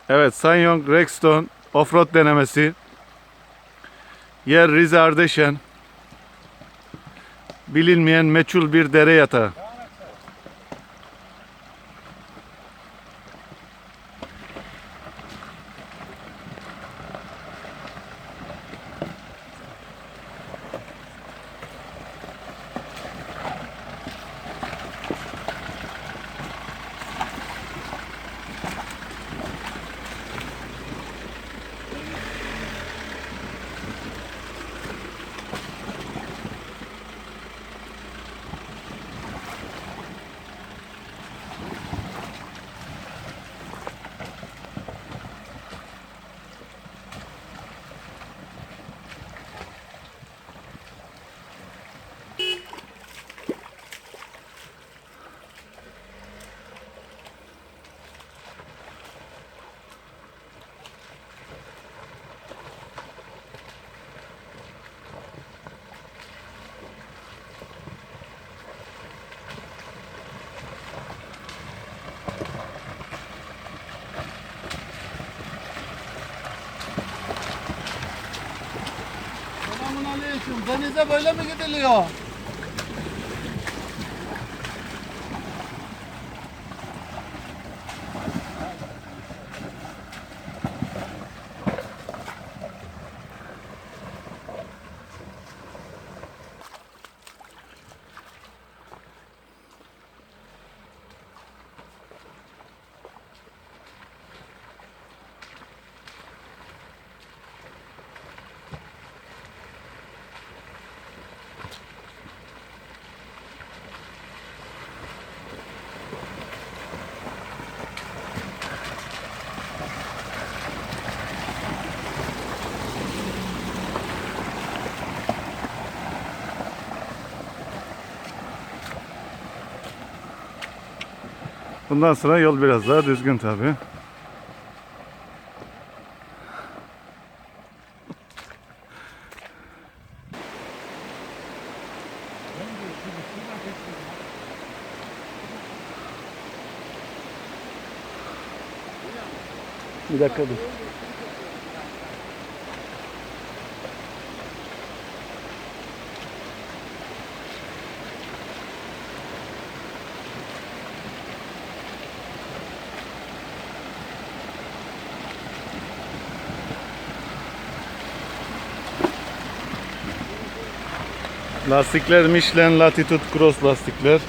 Evet, Sanyong Rexton Offroad denemesi. Yer Rize Ardeşen. Bilinmeyen meçhul bir dere yatağı. Selamünaleyküm. Denize böyle mi gidiliyor? Bundan sonra yol biraz daha düzgün tabii. Bir dakika dur. Lastikler Michelin Latitude Cross lastikler.